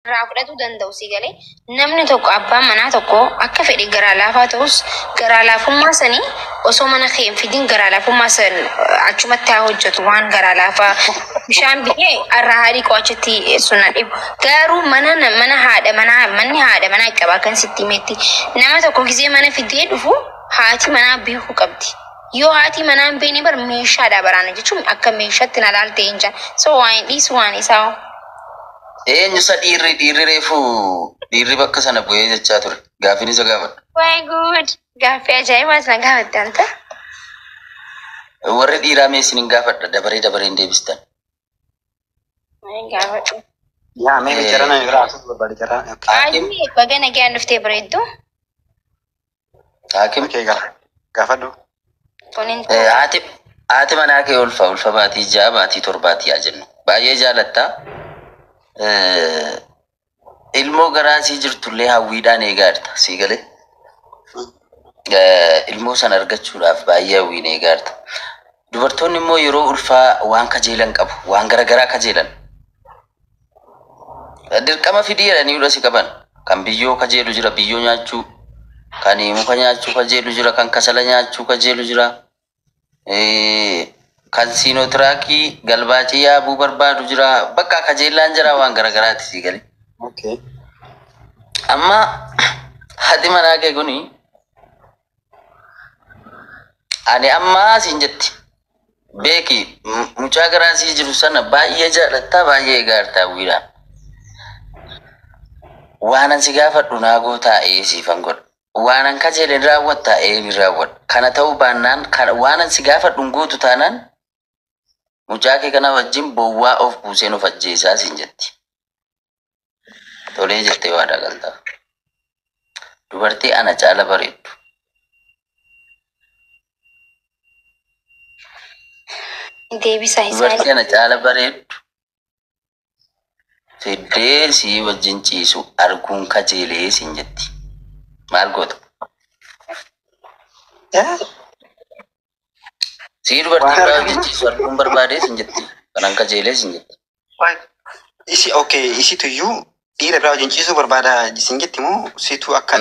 Raafudhatu danda'u si galee namni tokko abbaan manaa tokko akka fedhe garaa laafaa ta'us garaa laafummaa sanii osoo mana kee hin fidin garaa laafummaa san achumatti haa hojjetu waan garaa laafaa bishaan biyyee irraa haadhi qo'achitti sunna dhibu garuu mana haadha manaa qaba kan sitti himetti nama tokko gizee mana fidee dhufu haati manaa beekuu qabdi. Yoo haati manaa hin beekne bar meeshaadha baraana jechuun akka meeshaatti na laaltee hin jaan so waan dhiisu waan isaa. Nyusa dhiirri reefu dhiirri bakka sana bu'ee jechaa ture. Gaaffiin isa gaafadha. Way good. Gaaffii ajaa'ibaas na gaafatte. Warri dhiiraa meessin hin gaafadha dabaree hin deebistan. Gaafadhu. Yaa mee jarana irraa asuma barbaade jarana. Ayi bagana gaan dhuftee bareeddu. Hakim gaafadhu. Haati manaa kee ulfa baatii 6 baatii 7 baatii haa jennu. Baay'ee jaalattaa. Ilmoo garaasii jirtullee hawwiidhaan eegaarta sii galee ilmoo sana argachuudhaaf baay'ee hawwiin eegaarta. Dubartoonni immoo yeroo ulfaa waan kajeelan qabu waan garagaraa kajeelan dirqama fidii jedhanii ulasi qaban kan biyyoo kajeelu jira biyyoo nyaachuu kan muka nyaachuu kajeelu jira kan kasala nyaachuu kajeelu jira kan siinootiraakii galbaacii yaabuu barbaadu jira bakka kajeellaan jira waan garagaraatti sii galee. Okay. Amma haati manaa kee kuni ani amma siin jetti beeki mucaa garaasii jiru sana baay'ee jaalattaa baay'ee eegaartaa wiidhaan. Waanan si gaafadhu naagoo taa'ee siifan godha. Waanan kajeelen raawwattaa ni raawwadha. Kana ta'uu baannaan waanan si gaafadhu gootu taanaan mucaa kee kana wajjin bowwaa of buuseen of ajjeesaa siin jetti. Tolee jettee waa dagaltaa. Dubartii ana caala bareeddu. Dubartii ana caala bareeddu. Fiddee sii wajjin ciisu arguun kajeelee siin jetti. Maal goota? Sii dubartii biraa wajjin ciisu arguun barbaadee siin jetti. Kanan kajeelee siin jetti. Isi tuyyuu dhiira biraa wajjin ciisuu barbaada siin jetti moo situ akka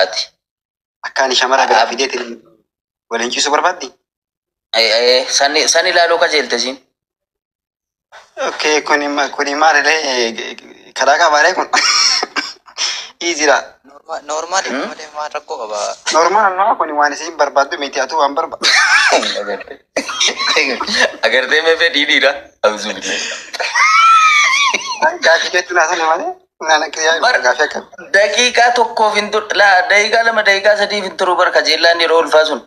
ati. Akkaan shamara biraa fideetiin waliin ciisuu barbaaddi? San ilaaluu kajeelte siin. Okay, kuni maalilee karaa qabaaree kun easyidha. Normal maal rakkoo qaba. Normal no kuni waan isin barbaaddu miti atu waan barbaaddu. Agartee mee fedhii dhiira abzuun. Gaafi jettu naa sana malee nana kiriyaa gaafi akka. Daqiiqaa tokkoof hin tur daqiiqaa 2 daqiiqaa 3 hin turu barka jeellaan yeroo ulfaa sun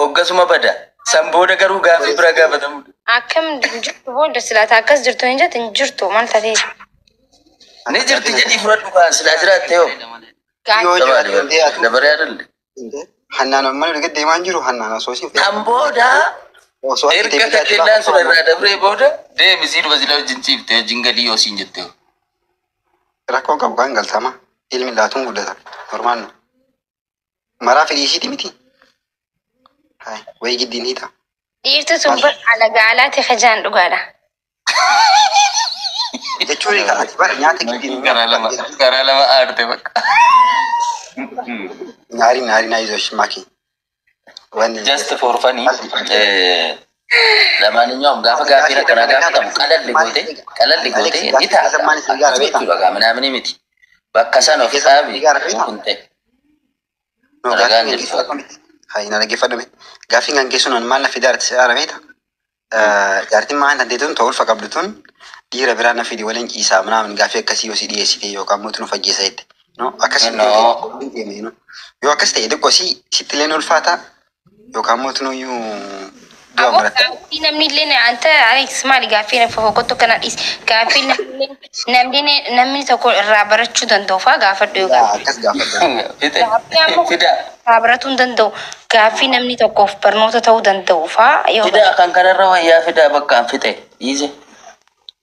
hoggasuma bada. Sambooda garuu gaafii bira gaafatamu. Akkam jirtu booda silaata akkas jirtu hin jettu hin jirtu maal ta'ee? Ni jirti jedhii fudhadhu kaa silaa jiraatte yoo. Dabaree adalle. Hannaan ammalii gad deemaa jiru hannaan osoo siin fayyadu. Kan booda erga kajeellaan sun irraa dabree booda deemisii dhufa sila wajjin ciifte wajjin galii yoo siin jette. Rakkoo qabu kan galtama ilmi laatuun guddata normaal maraa fedhii isiiti miti. Way giddiin hiita. Dhiirtu sun alagaalaati khajaan dhugaadha. Jechuun ati bara nyaata giddiin karaa lama aarte bakka. Naari naayizoo shimmaaki. Just for funny. Lamaaninyuun gaafa gaafii rakkanaa gaafatamu qalalli goote ni ta'a. Jechuudha gaaminaamini miti. Bakka san of dhaabi kun ta'e. Ragaan jedhu. Hai nana gefadame gafi ngange sunan malna fidar tsara meta jartin ma handa detun tawul fakabdutun dira birana fidi walen isa mnaam gafi akasi yo sidi sidi yo kamutun fajjesaid no akasi no yo akasi de kosi sitilen ulfata yo kamutun yu Gaafii namni illee anta ismaali gaafii na fofokottu kana dhis gaafii namni tokko irraa barachuu danda'u faa gaafadhu yoo gaafadhu. Irraa baratuu hin danda'u gaafii namni tokkoof barnoota ta'uu danda'u faa yoo. Fidaa kan kanarra wayyaa fidaa bakkaan fixe dhiise.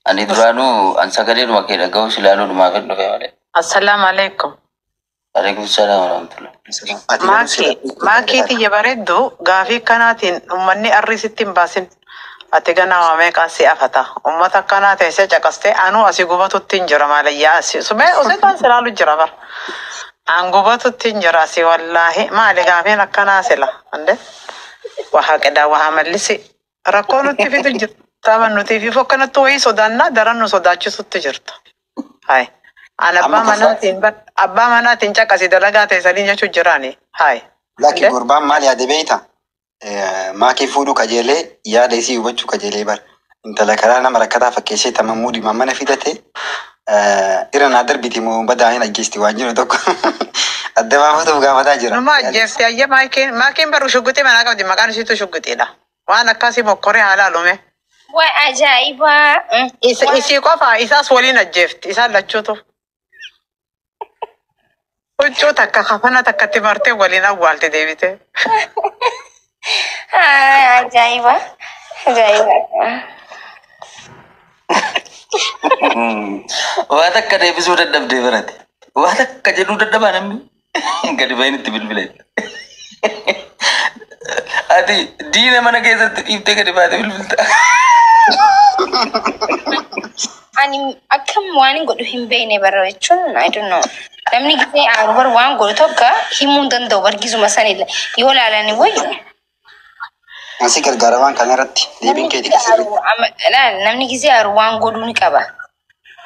Ani duraanuu an sagaleedhuma kee dhaga'uu silaaluu dhumaa fedhu dhufe malee. Assalaamu alaikum. Alaikum salaam warahmatullah. Maakii tiyya bareeddu gaafii kanaatiin uummanni arriisitti hin baasin ati gana wame kasi afata ummata kana teesse caqaste anu asi gubatutti injira malayya asi sume ose kan selalu jira bar an gubatutti injira asi wallahi mali gaafin akkana sela ande waha qeda waha mallisi rakkonutti fitu jirta tamannuti fi fokkanattu wayi sodanna darannu sodaachisutti jirta hay an abba manaatiin caqasi dalagaa teessanii jechuu jiraani hay Laki gurbaan maal yaade beeyta? Maakii fuudhuu qajeelee yaada isii hubachuu qajeelee bar. Intala karaa nama rakkataa fakkeessee tamammuu dhimma mana fidate irra naa darbiti moo badaa hin ajjeesti waan jiru tokko. Adda baafatuuf gaafataa jira. Numa ajjeesti ayya maakiin baru shugguxii manaa qabdi maqaan isiitu shugguxiidha. Waan akkasii mokkoree haala lume. Waa ajaa'ibaa. Isii qofa isaas waliin ajjeefti isaan lachuutu. Huccuu takka kafana takkatti martee waliin awwaalte deebite. Ajaa'iba. Ajaa'iba. Waan akka deebisuu dadhabdee barate. Waan akka jedhuu dadhabaa namni. Gadi bahin itti bilbileet. Ati diina mana keessatti dhiiftee gadi baate bilbilta. Ani akkam waan hin godhu hin beekne bara jechuun I don't know. Namni gisee aaru bar waan godhu tokko himuu hin danda'u bargisuma sanillee yoo laalani wayyu. Asii gargaaramaan kanarratti deebiin keeti kasirri. Namni gisee aaru waan godhuu ni qaba.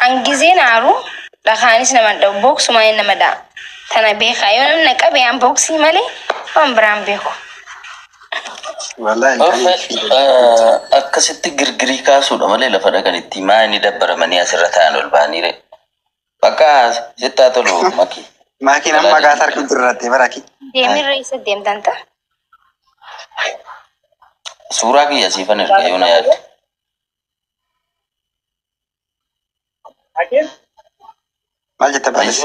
An giseen aaru dhagaanis nama dha'u booksumaa nama dha'a. Tana beekaa yoo namni qabe aan booksii malee waan biraan beeku. Akkasitti girgirii kaasuudha malee lafa dhaqanitti maa inni dabbaramanii asirra ta'an ol ba'anii bakka sittaa tolu maki. Maakiin amma gaasa harkuutti irratti baraki. Deemirra isa deemtan ta'a. Suuraa kiyya siifan erga yoo na yaadde. Maal jetta baalis?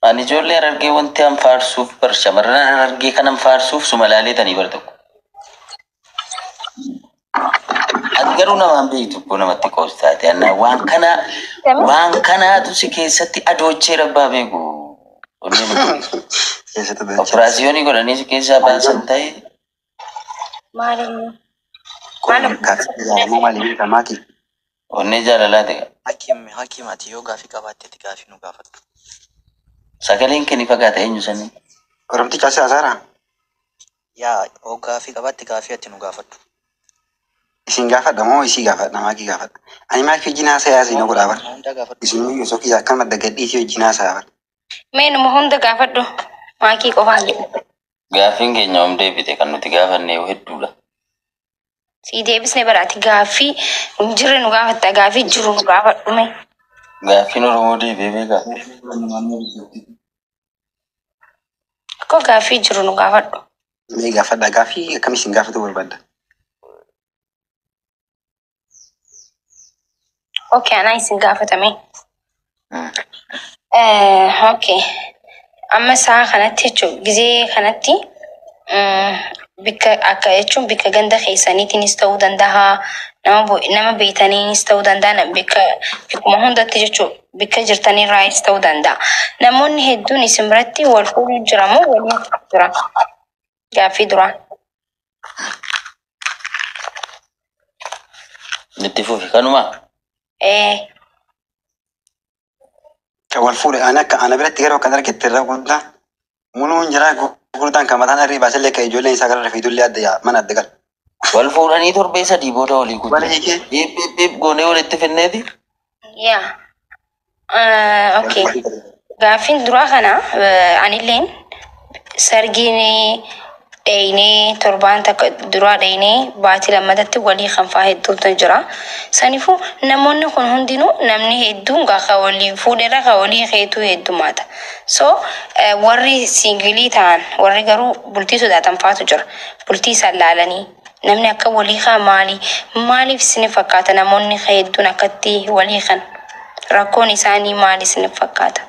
Ani ijoollee argee wanti an faarsuuf bar shamarran argee kanan faarsuuf sumalaalee tanii bar tokko. Ati garuu namaan beektu koo namatti qoostaate annaa waan kanaatu si keessatti adoochee rabbaa beeku. Operaasiyoonii godhanii si keessaa baasan ta'e. Maali? Maali beeka maaki? Onnee jaalalaa ta'e. Hakiimati yoo gaafii qabaatteeti gaafii nu gaafadhu. Sagaleen kee ni fagaata eenyu sanii? Oromticha asi haasaara? Yaa oo gaafii qabaatte gaafii ati nu gaafadhu. Isin gaafadha moo isii gaafadha maakii gaafadha? Ani maakii wajjin haasaa yaasii na godhaa bar. Isin yoo sokii akka madda gadhiisii wajjin haasaa bar. Meenuma hunda gaafadhu maakii qofaan jedhu. Gaafiin keenya hom deebite kan nuti gaafanne hedduudha. Si deebisne baraati gaaffii hin jirre nu gaafatta gaaffii jiru nu gaafadhu mee. Gaafiin Oromoo deebee beekaa. Akkoo gaaffii jiru nu gaafadhu. Mee gaafadha gaaffii akkam isin gaafatu barbaadda? Okay, anaa isin gaafatame. Okay. Amma saa kanatti jechuun gizee kanatti bikka akka jechuun bikka ganda keessaniitiinis ta'uu danda'a nama beeytaniinis ta'uu danda'a bikkuma hundatti jechuun bikka jirtanirraayis ta'uu danda'a. Namoonni hedduun isin biratti wal fuudhuu jira moo waliin jira? Gaaffii duraa. Nutti fufi kanumaa? Wal fuudhe ana biratti garuu kan argite irraa guddaa muluun jira gurgurdaan kan mataan irrii baasillee kan ijoolleen isaa gara rafiidullee adda mana adda gala. Wal fuudhanii torbee sadii booda walii guutuu. Biib goonee walitti finneeti? Yaa. Okay. Gaaffiin duraa kana anilleen sargiin dheeyinee torbaan takka duraa dheeyinee baatii lammatatti walii kanfaa hedduutu jira. Saniifuu namoonni kun hundinuu namni hedduun gaafa walii fuudheera ka walii heetuu heddumaata. So warri siingilii ta'an warri garuu bultii sodaatan faatu jira. Bultii isaan laalanii namni akka walii kaa maaliif isin fakkaata namoonni hedduun akkatti walii kan rakkoon isaanii maali isin fakkaata?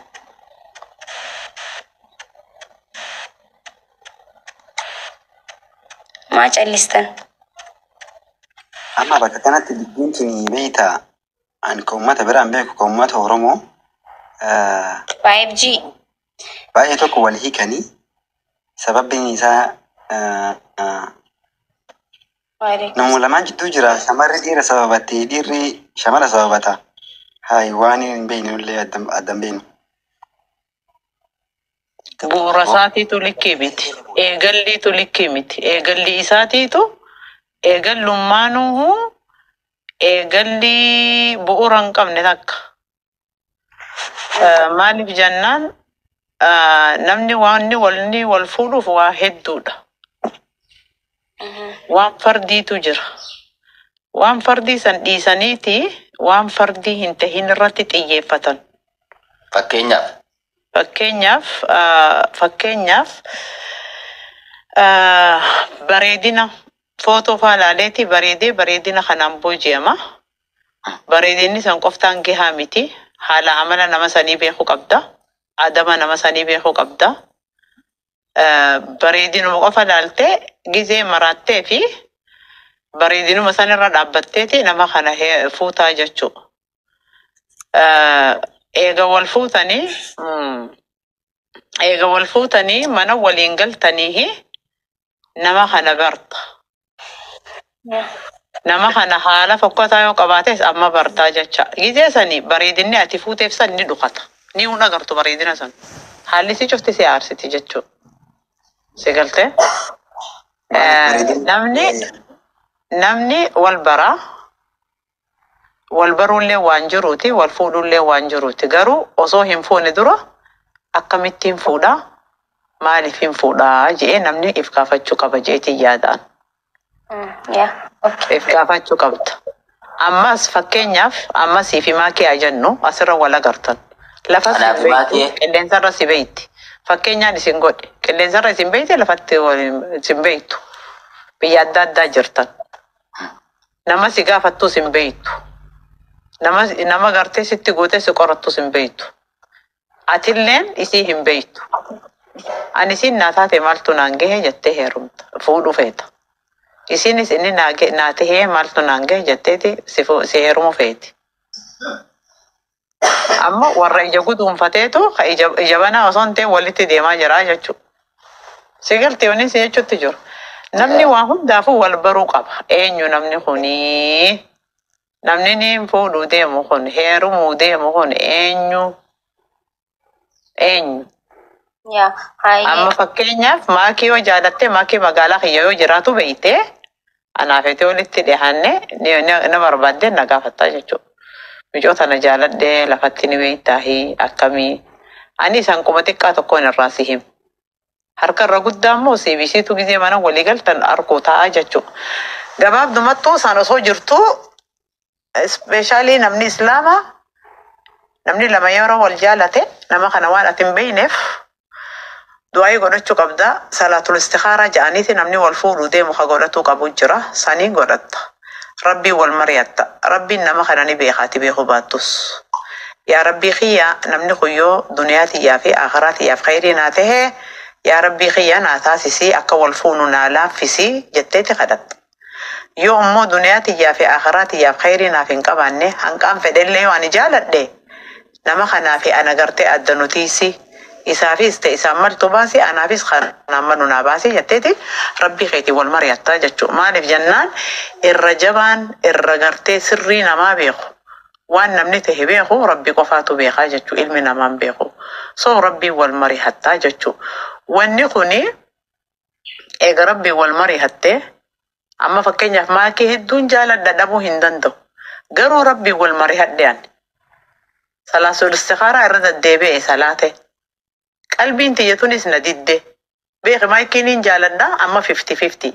Maa callistan? Amma bakka kanatti dubbiin tuni beektaa an ka uummata biraan beeku ka uummata Oromoo 5G. Baay'ee tokko wal hiikanii sababbiin isaa Namu lamaan jidduu jira. Shamarri dhiira sababattee dhiirri shamara sababata. Hayi waan hin beekne illee addan beeknu. Bu'uura isaatiitu likkii miti. Eegalliitu likkii miti. Eegalli isaatiitu eegallummaanuu eegalli bu'uura hin qabne takka. Maaliif jennaan namni walni wal fuudhuuf waa hedduudha. Waan fardiitu jira. Waan fardii san dhiisaniiti waan fardii hin tahin irratti xiyyeeffatan. Fakkeenyaaf bareedina footoo faalaaleeti bareedina kanaan booji'ama. Bareedinni san qoftaan gahaa miti. Haala amala nama sanii beekuu qabda. Adama nama sanii beekuu qabda. Bareedinuma qofa laaltee gizee maraattee fi bareedinuma sanirra dhaabbatteeti nama kana fuutaa jechuudha. Eega wal fuutanii mana waliin galtanii nama kana barta. Nama kana haala fokkataa yoo qabaates amma bartaa jecha. Gizee sanii bareedinni ati fuuteef san ni dhukata. Ni hun agartu bareedina san. Haalli si cufti si aarsiti jechuudha. Si galtee? Namni wal baraa. Wal baruullee waan jiruuti, wal fuudhullee waan jiruuti. Garuu osoo hin fuune dura akkamittiin fuudhaa? Maaliif hin fuudhaa jedhee namni if gaafachuu qaba jeetii yaadaan. If gaafachuu qabda. Ammas fakkeenyaaf ammasii fi maakii haa jennu asirra wal agartan. Lafa si beektu qilleensarra si beekti. Fakkeenyaan isin godhe qilleensarra isin beekti lafatti isin beektu. Biyya adda addaa jirtan. Nama si gaafattus hin beektu. Nama gartee sitti guutee si qorattus hin beektu. Atilleen isii hin beektu. Ani isin naa taate maaltu naan gahe jettee heerumta. Fuudhu feeta. Isinis inni naa tahee maaltu naan gahe jetteeti si heerumu feeti. Amma warra ija guduunfateetu ija banaa osoo hin ta'e walitti deemaa jira jechuudha. Si galtee wanni si jechuutti jiru. Namni waa hundaafuu wal baruu qaba. Eenyu namni kunii? Namni ni fuudhuu deemu kun heerumuu deemu kun eenyu? Amma fakkeenyaaf maakii yoo jaalatte maakii magaalaa kiyya yoo jiraatu beeytee anaafetee walitti dhiyaanne na barbaadde na gaafattaa jechuudha. Micoota na jaaladhee lafatti ni beektaahi akkamii. Ani isaan qoma xiqqaa tokkoon irraa si himu. Harka irra guddaa immoo CBCtu gizee mana walii galtan arkuu taa'aa jechuudha. Gabaabdumattuu isaan osoo jirtuu ispeeshaalii namni islaamaa namni lama yeroo wal jaalate nama kana waan ati hin beekneef du'aa godhachuu qabda. Salaatul istikaaraa jedhaniiti namni wal fuudhuu deemu ka godhatuu qabu jira. Sanii godhatta. Rabbiin wal mari'atta. Rabbiin nama kana ni beekaati beekuu baattus. Yaa Rabbii kiyya namni kuyyoo duniyaa tiyyaa fi akhiraa tiyyaaf khayrii naa tahee yaa Rabbii kiyya naa taasisii akka wal fuunu naa laaffisii jetteeti kadhatta. Yoo immoo duniyaa tiyyaa fi akhiraa tiyyaaf khayrii naaf hin qabaanne hanqaan fedhellee yoo ani jaaladhe nama kanaa fi ana gartee adda nutiisi isaafis ta'e isaan maltu baasi anaafis kanaan malu naa baasi jetteeti Rabbii keetii wal mari'attaa jechuudha. Maaliif jennaan irra jabaan irra gartee sirrii namaa beeku. Waan namni tahe beeku Rabbi qofaatu beekaa jechuudha. Ilmi namaan beeku. So Rabbiin wal mari'attaa jechuudha. Wanni kuni eega Rabbiin wal mari'attee amma fakkeenyaaf maakii hedduun jaaladha dhabuu hin danda'u. Garuu Rabbiin wal mari'adheen. Salaatul istikaaraa irra deddeebi'e salaate. Qalbiin tiyyatuunis na didde. Beeki maakiiniin jaaladha amma 50-50.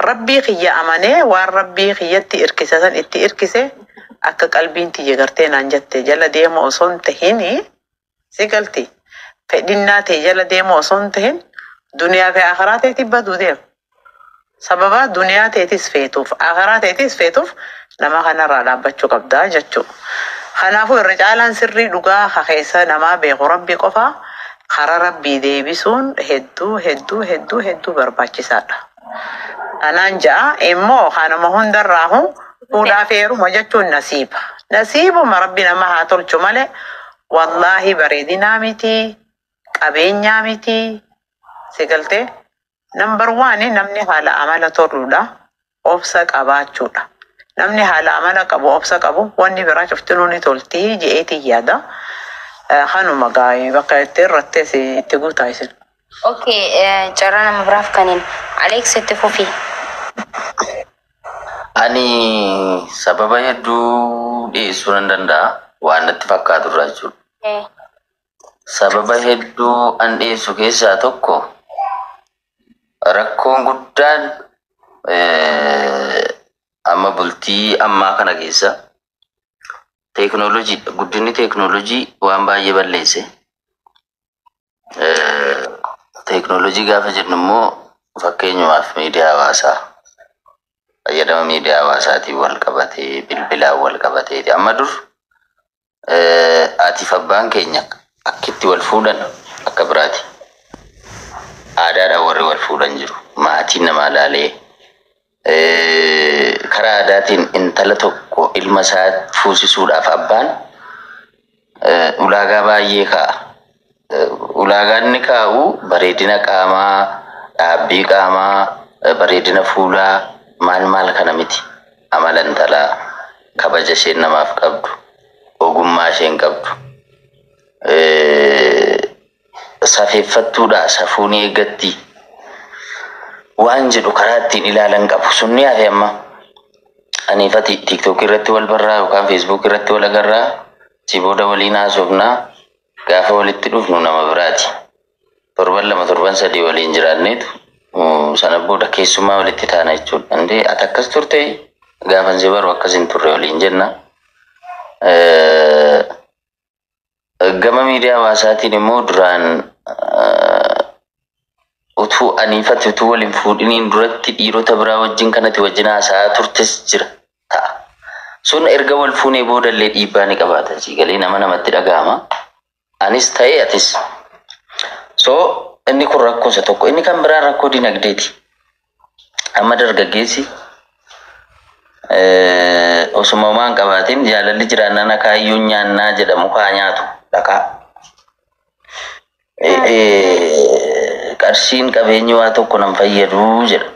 Rabbii kiyya amanee waan Rabbii kiyyatti irkisatan itti irkise akka qalbiin tiyya gartee naan jette jala deemu osoo hin tahin si galti. Fedhinnaa ta'e jala deemu osoo hin tahin duniyaa fi akhiraa ta'etti baduu deema. Sababa duniyaa ta'etis feetuuf akhiraa ta'etis feetuuf nama kanarraa dhaabbachuu qabdaa jechuudha. Kanaafuu irra caalaan sirrii dhugaa keessa namaa beeku Rabbii qofaa karaa Rabbii deebisuun hedduu barbaachisaadha. Anaan ja'a immoo kanuma hundarraahu fuudhaaf heeruma jechuun nasiiba. Nasiibuma Rabbi nama haa tolchu malee wallaahi bareedinaa miti qabeenyaa miti si galtee. Number 1 namni haala amala toluudha. obsa qabaachuudha. Namni haala amala qabu obsa qabu wanni biraa cuftinuu ni toltii je'eetii yaada. Kanuma gaa'ee bakka itti irrattees itti guutaa isin. Okay, carraa nama biraaf kaniin Alex itti fufi. Ani sababa hedduu dhiyeessuu nan danda'a waan natti fakkaatu irraa jechuudha. Sababa hedduu an dhiyeessu keessaa tokko rakkoon guddaan amma bultii ammaa kana keessa teeknooloojii guddinni teeknooloojii waan baay'ee balleesse. Teeknooloojii gaafa jennu immoo fakkeenyaaf miidiyaa hawaasaa fayyadama miidiyaa hawaasaatiin wal qabatee bilbilaan wal qabatee amma dur atiif abbaan keenya akkitti wal fuudhan akka biraati. Aadaadhaan warri wal fuudhan jiru. Maatiin nama laalee karaa aadaatiin intala tokko ilma isaa fuusisuudhaaf abbaan ulaagaa baay'ee kaa'a. Ulaagaan inni kaa'u bareedina qaamaa, dhaabbii qaamaa, bareedina fuulaa maal kana miti. Amala intalaa, kabaja isheen namaaf qabdu, ogummaa isheen qabdu. Safeeffattuudha, safuun eeggatti. Waan jedhu karaa ittiin ilaalan qabu. Sunni hafe amma aniifati TikTok irratti wal barraa yookaan Facebook irratti wal agarraa si booda waliin haasofnaa gaafa walitti dhufnu nama biraati. Torban lama torban sadii waliin jiraanneetu sana booda keessummaa walitti taana jechuudha. Indee ati akkas turte gaafa si baru akkas hin turre waliin jenna. Gama miidiyaa hawaasaatiin immoo duraan utuu aniifati utuu waliin fuudhiniin duratti dhiirota biraa wajjin kanatti wajjin haasa'aa turtes jira ta'a. Sun erga wal fuunee boodallee dhiibbaa ni qabaata. Siigalee namatti dhaga'ama. Anis ta'ee atis. So inni kun rakkoo isa tokko. Inni kan biraan rakkoo dinagdeeti. Amma dargaggeessi osuma waan qabaatiin jaalalli jiraannaan akaayyuun nyaannaa jedhamu kaa nyaatu dhaqaa. Qarshiin qabeenyi waa tokko nan fayyaduu jedha.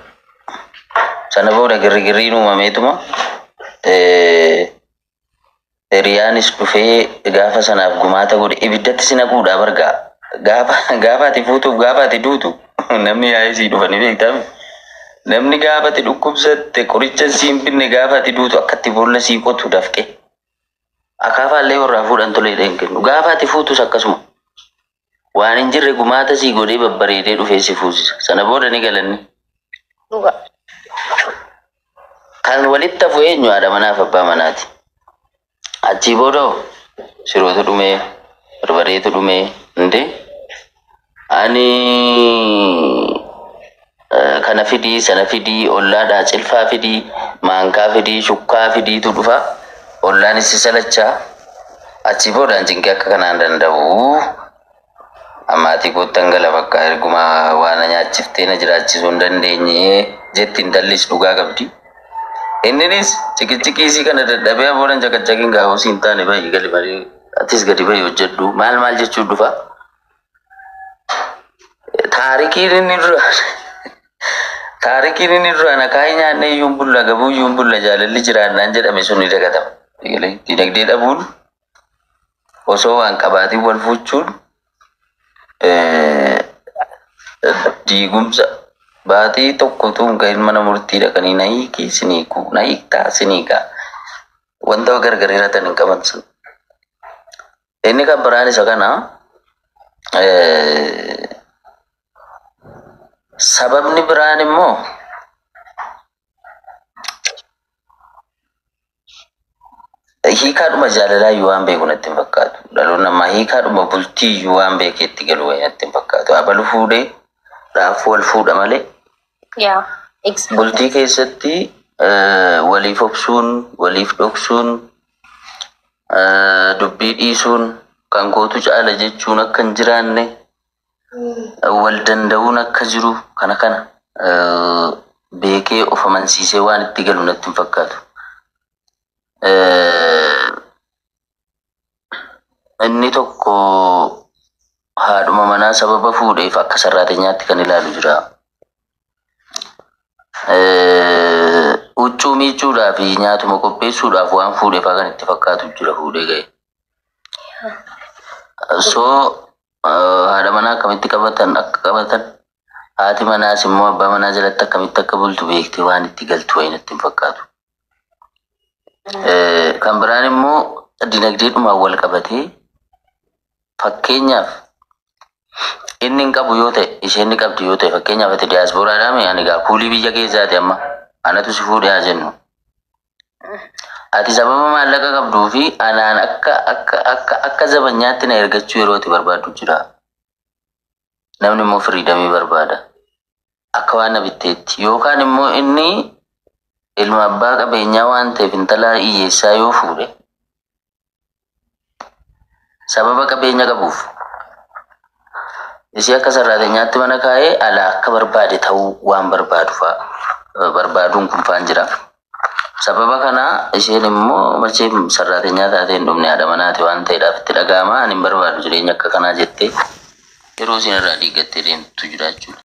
Sana booda girgirriin uumameetuma Riyaanis dhufee gaafa sanaaf gumaata godhe ibiddatti si naquudha bargaa. Gaafa ati fuutuuf gaafa ati duutu namni yaa'ee sii dhufanii beektaami. Namni gaafa ati dhukkubsatte qoricha siin binne gaafa ati duutu akkatti boolla sii qotu dafqe. Akaafaallee warraa fuudhan tolee kennu. Gaafa ati fuutus akkasuma. Waan hin jirre gumaata sii godhee babbareedee dhufee si fuusisa. Sana booda ni galanni. Kan walitti hafu eenyu haadha manaaf abbaa manaati. Achii booda shirootu dhumee, barbareetu dhumee, indee ani kana fidii, sana fidii, ollaadhaa cilfaa fidii, maankaa fidii, shukkaa fidiitu dhufa. Ollaan issi salachaa. Achii boodaan cinqee akka kanaan danda'u. Ammaati goottan gala bakka erguma waan nyaachiftee na jiraachisuu hin dandeenye jetti intallis dhugaa qabdi. Inninis cikichikiisii kana dadhabee boodan caqacaqiin gaafuu siin taane baay'ee gali malee atis gadi baay'ee hojjedhu maal jechuun dhufa. Taarikiin inni duraan akaayii nyaannee iyyuun bulla gabuu iyyuun bulla jaalalli jiraannaan jedhame sun ni dagatama. Dinagdee dhabuun osoo waan qabaatiin wal fuuchuun diigumsa baatii tokko tuun kan mana murtii dhaqanii na hiikii siniiku na hiiktaa siniikaa wanta gargar hiratan hin qaban sun. Inni kan biraan isa kana sababni biraan immoo hiikaadhuma jaalalaa iyyuu waan beeku natti hin fakkaatu. Dhaloonni ammaa hiikaadhuma bultii iyyuu waan beekeetti galu natti hin fakkaatu. Abalu fuudhee raafuu wal fuudha malee. Bultii keessatti waliif obsuun, waliif dhoksuun, dubbii dhiisuun kan kootu caala jechuun akka hin jiraanne wal danda'uun akka jiru kana beekee of amansiisee waan itti galu natti hin fakkaatu. Inni tokko haadhuma manaa sababa fuudheef akka sarraateenyaatti kan ilaalu jira. huccuu miicuudhaa fi nyaatuma qopheessuudhaaf waan fuudhee fa'aa kan itti fakkaatu jira fuudhee ga'e. So haadha manaa akkamitti qabatan akka qabatan haati manaas immoo abbaa manaa jalatti akkamitti akka bultu beekte waan itti galtu wayin itti hin fakkaatu. Kan biraan immoo dinagdeedhumaan wal qabatee fakkeenyaaf inni hin qabu yoo ta'e isheen ni qabdi yoo ta'e fakkeenyaaf ati diyaasporaadhaa mee ani gaa kuulii biyya keessaati amma anatu si fuudhee haa jennu. Ati sababa maallaqa qabduu fi anaan akka zabanyaatti na ergachuu yeroo itti barbaaddu jira. Namni immoo firiidamii barbaada. Akka waan na bitteetti yookaan immoo inni ilma abbaa qabeenyaa waan ta'eef intala hiyyeessaa yoo fuudhe sababa qabeenya qabuuf ishee akka sarraateenyaatti mana kaa'ee alaa akka barbaade ta'uu waan barbaadu fa'a barbaaduun kun faan jira. Sababa kana isheen immoo machee sarraateenyaa taatee hin dhumne haadha manaati waan ta'eedhaaf itti dhaga'ama ani hin barbaadu jireenya akka kanaa jettee yeroo isin irraa diigattee deemtu jira jechuudha.